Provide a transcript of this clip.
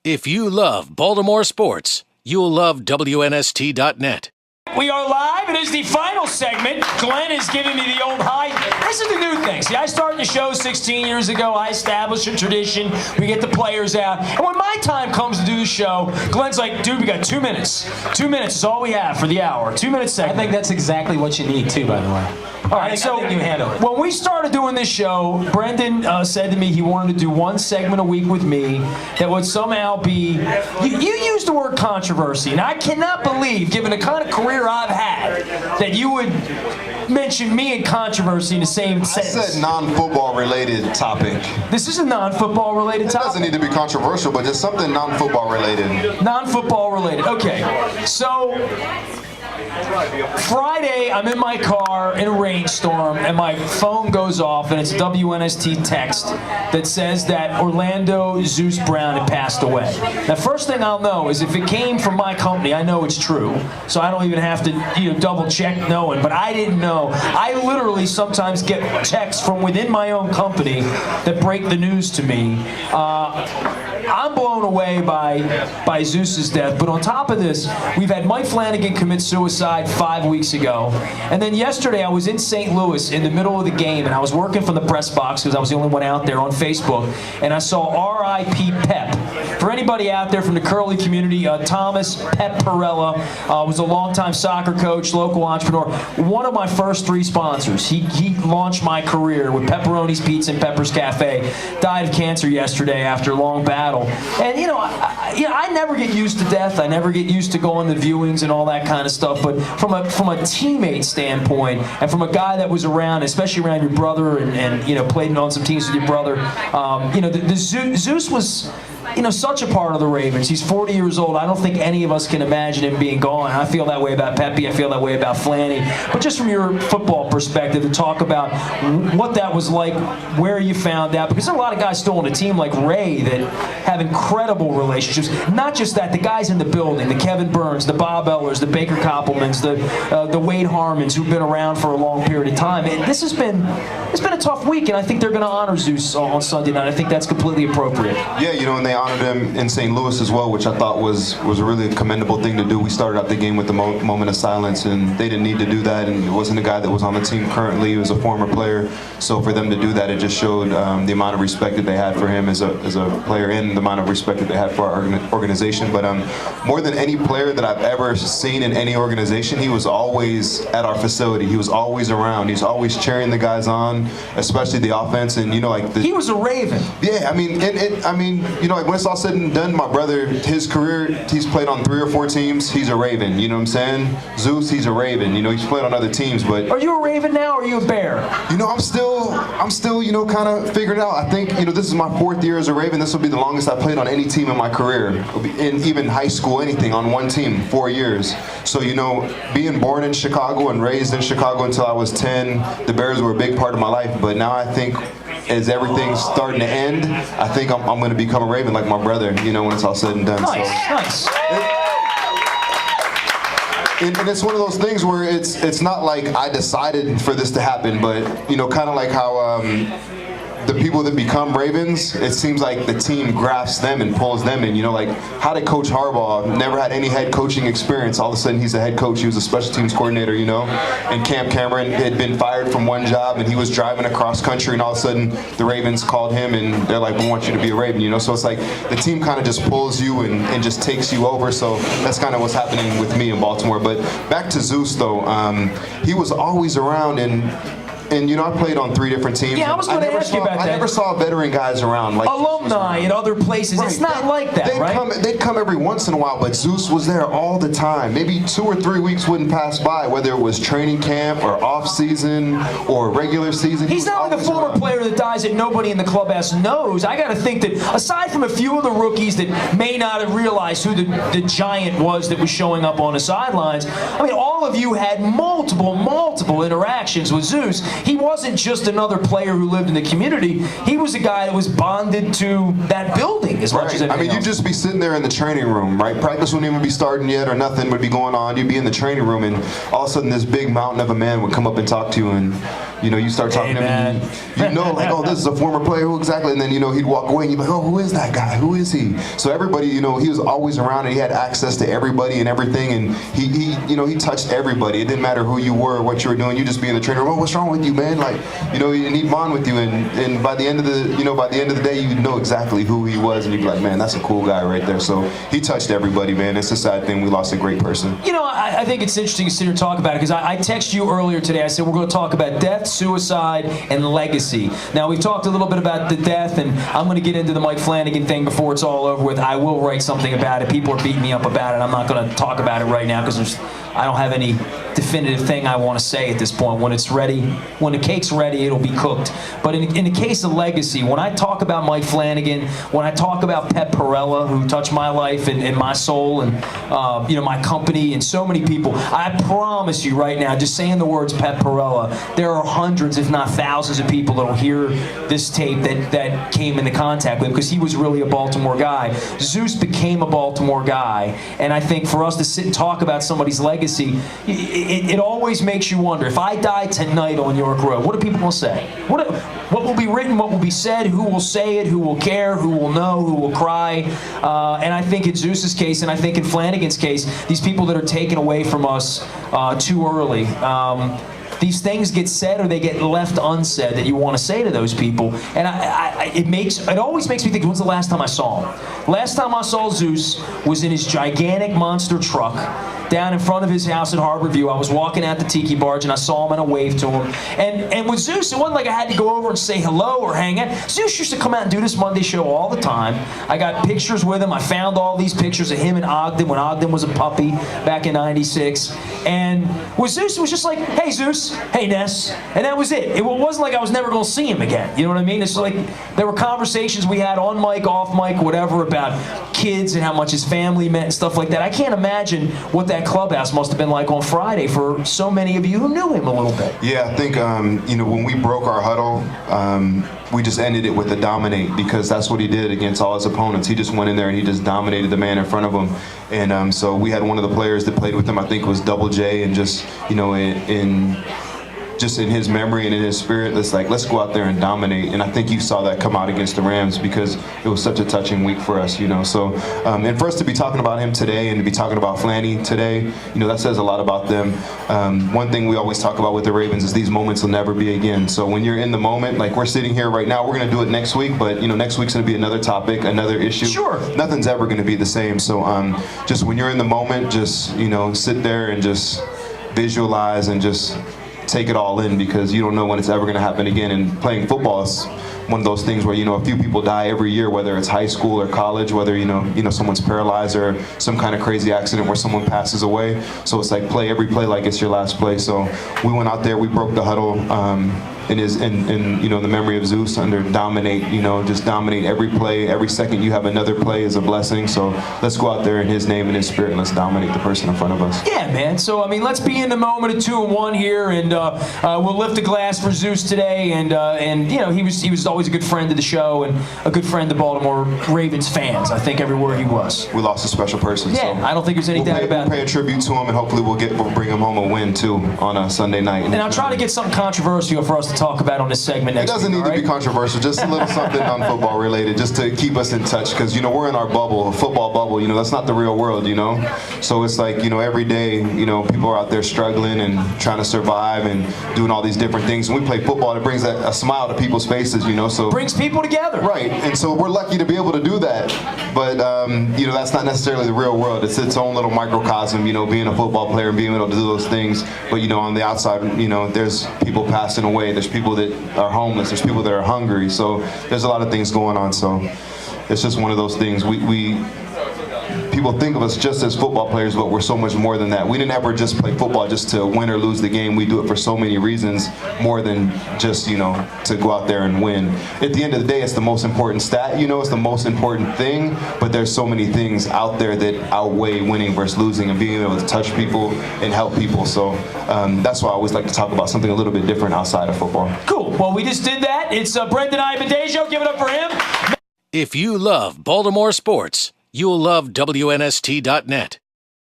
If you love Baltimore sports, you'll love WNST.net. We are live. It is the final segment. Glenn is giving me the old high. This is the new thing. See, I started the show 16 years ago. I established a tradition. We get the players out. And when my time comes to do the show, Glenn's like, dude, we got 2 minutes. 2 minutes is all we have for the hour. 2 minutes segment. I think that's exactly what you need, too, by the way. All right, so I think you handle it. When we started doing this show, Brendon said to me he wanted to do one segment a week with me that would somehow be, you used the word controversy, and I cannot believe, given the kind of career I've had, that you would mention me and controversy in the same sentence. I said non-football related topic. This is a non-football related topic? It doesn't need to be controversial, but just something non-football related. Non-football related, okay. So, Friday, I'm in my car in a rainstorm, and my phone goes off, and it's a WNST text that says that Orlando Zeus Brown had passed away. Now, first thing I'll know is if it came from my company, I know it's true, so I don't even have to double check knowing, but I didn't know. I literally sometimes get texts from within my own company that break the news to me. I'm blown away by Zeus's death, but on top of this, we've had Mike Flanagan commit suicide 5 weeks ago, and then yesterday I was in St. Louis in the middle of the game, and I was working from the press box because I was the only one out there on Facebook, and I saw R.I.P. Pep. For anybody out there from the Curly community, Thomas Pep Perella was a longtime soccer coach, local entrepreneur, one of my first 3 sponsors. He launched my career with Pepperoni's Pizza and Pepper's Cafe. Died of cancer yesterday after a long battle. And I never get used to death. I never get used to going to viewings and all that kind of stuff. But from a teammate standpoint, and from a guy that was around, especially around your brother, and played on some teams with your brother, Zeus was such a part of the Ravens. He's 40 years old. I don't think any of us can imagine him being gone. I feel that way about Pepe. I feel that way about Flanny. But just from your football perspective, to talk about what that was like, where you found out, because there are a lot of guys still on the team like Ray that have incredible relationships. Not just that, the guys in the building, the Kevin Burns, the Bob Ellers, the Baker Koppelmans, the Wade Harmons, who've been around for a long period of time. It's been a tough week, and I think they're going to honor Zeus on Sunday night. I think that's completely appropriate. Yeah, and they honored him in St. Louis as well, which I thought was a really commendable thing to do. We started out the game with the moment of silence, and they didn't need to do that, and it wasn't a guy that was on the team currently. He was a former player, so for them to do that, it just showed the amount of respect that they had for him as a player and the amount of respect that they had for our organization. But more than any player that I've ever seen in any organization, he was always at our facility. He was always around. He was always cheering the guys on, especially the offense, and he was a Raven. Yeah, when it's all said and done, my brother, his career, he's played on 3 or 4 teams. He's a Raven. You know what I'm saying? Zeus, he's a Raven. He's played on other teams, but are you a Raven now, or are you a Bear? I'm still, kind of figuring it out. I think, this is my 4th year as a Raven. This will be the longest I played on any team in my career, in even high school, anything, on one team, 4 years. So, being born in Chicago and raised in Chicago until I was 10, the Bears were a big part of my life. But now I think, as everything's starting to end, I think I'm going to become a Raven like my brother, when it's all said and done. Nice. And it's one of those things where it's not like I decided for this to happen, but, kind of like how the people that become Ravens, it seems like the team grafts them and pulls them in. How did Coach Harbaugh, never had any head coaching experience, all of a sudden he's a head coach, he was a special teams coordinator, and Camp Cameron had been fired from one job and he was driving across country, and all of a sudden the Ravens called him and they're like, we want you to be a Raven, so it's like the team kind of just pulls you and just takes you over. So that's kind of what's happening with me in Baltimore. But back to Zeus though, he was always around, and I played on 3 different teams. Yeah, I was going to ask you about that. I never saw veteran guys around. Like alumni in other places. Right. It's not like that, right? They'd come every once in a while, but Zeus was there all the time. Maybe 2 or 3 weeks wouldn't pass by, whether it was training camp or off season or regular season. He's not like a former player that dies that nobody in the clubhouse knows. I got to think that aside from a few of the rookies that may not have realized who the giant was that was showing up on the sidelines, all of you had multiple interactions with Zeus. He wasn't just anyone player who lived in the community. He was a guy that was bonded to that building as much as anything else. You'd just be sitting there in the training room, right? Practice wouldn't even be starting yet, or nothing would be going on. You'd be in the training room, and all of a sudden this big mountain of a man would come up and talk to you, and You start talking to him, and like, oh, this is a former player, who exactly? And then, he'd walk away, and you'd be like, oh, who is that guy? Who is he? So everybody, he was always around, and he had access to everybody and everything, and he touched everybody. It didn't matter who you were, what you were doing. You just be in the training room, oh, what's wrong with you, man? Like, and he'd bond with you, and by the end of the day, you know exactly who he was, and you'd be like, man, that's a cool guy right there. So he touched everybody, man. It's a sad thing. We lost a great person. I think it's interesting to sit here and talk about it, because I texted you earlier today. I said we're going to talk about death, suicide, and legacy. Now, we've talked a little bit about the death, and I'm going to get into the Mike Flanagan thing before it's all over with. I will write something about it. People are beating me up about it. I'm not going to talk about it right now because I don't have any definitive thing I want to say at this point. When it's ready, when the cake's ready, it'll be cooked. But in the case of legacy, when I talk about Mike Flanagan, when I talk about Pep Perella, who touched my life and my soul and my company and so many people, I promise you right now, just saying the words Pep Perella, there are hundreds, if not thousands, of people that will hear this tape that came into contact with him, because he was really a Baltimore guy. Zeus became a Baltimore guy, and I think for us to sit and talk about somebody's legacy, it always makes you wonder, if I die tonight on York Road, what are people going to say? What will be written, what will be said, who will say it, who will care, who will know, who will cry? And I think in Zeus's case, and I think in Flanagan's case, these people that are taken away from us too early, these things get said or they get left unsaid that you want to say to those people. And it always makes me think, when's the last time I saw him? Last time I saw Zeus was in his gigantic monster truck down in front of his house in Harborview. I was walking out the tiki barge and I saw him and I waved to him. And with Zeus, it wasn't like I had to go over and say hello or hang out. Zeus used to come out and do this Monday show all the time. I got pictures with him. I found all these pictures of him in Ogden when Ogden was a puppy back in '96. And with Zeus, it was just like, hey Zeus, hey Ness, and that was it. It wasn't like I was never going to see him again. You know what I mean? It's like there were conversations we had on mic, off mic, whatever, about kids and how much his family meant and stuff like that. I can't imagine what that clubhouse must have been like on Friday for so many of you who knew him a little bit. Yeah, I think when we broke our huddle, we just ended it with a dominate, because that's what he did against all his opponents. He just went in there and he just dominated the man in front of him. And so we had one of the players that played with him, I think it was Double J, and just in his memory and in his spirit, it's like, let's go out there and dominate. And I think you saw that come out against the Rams, because it was such a touching week for us, So, and for us to be talking about him today and to be talking about Flanny today, that says a lot about them. One thing we always talk about with the Ravens is these moments will never be again. So when you're in the moment, like we're sitting here right now, we're going to do it next week, but next week's going to be another topic, another issue. Sure. Nothing's ever going to be the same. So just when you're in the moment, just, sit there and just visualize and just take it all in, because you don't know when it's ever going to happen again. And playing football is one of those things where a few people die every year, whether it's high school or college, whether someone's paralyzed or some kind of crazy accident where someone passes away. So it's like play every play like it's your last play. So we went out there, we broke the huddle in the memory of Zeus, under dominate. Just dominate every play, every second you have another play is a blessing. So let's go out there in his name and his spirit, and let's dominate the person in front of us. Yeah, man. So let's be in the moment of 2-1 here, and we'll lift a glass for Zeus today. And he was always a good friend of the show and a good friend of Baltimore Ravens fans. I think everywhere he was. We lost a special person. Yeah, so I don't think there's any doubt about it. We'll pay a tribute to him, and hopefully we'll bring him home a win too on a Sunday night. And I'll try to get something controversial for us to talk about on this segment next week. It doesn't need to be controversial, just a little something non-football related, just to keep us in touch, because we're in our bubble, a football bubble. That's not the real world. So it's like every day people are out there struggling and trying to survive and doing all these different things. And we play football, it brings a smile to people's faces. So brings people together. Right, and so we're lucky to be able to do that. But that's not necessarily the real world. It's its own little microcosm. Being a football player and being able to do those things. But on the outside, there's people passing away. There's people that are homeless. There's people that are hungry. So there's a lot of things going on. So it's just one of those things. People think of us just as football players, but we're so much more than that. We didn't ever just play football just to win or lose the game. We do it for so many reasons, more than just, to go out there and win. At the end of the day, it's the most important stat, it's the most important thing, but there's so many things out there that outweigh winning versus losing and being able to touch people and help people. So that's why I always like to talk about something a little bit different outside of football. Cool. Well, we just did that. It's Brendon Ayanbadejo. Give it up for him. If you love Baltimore sports, you'll love WNST.net.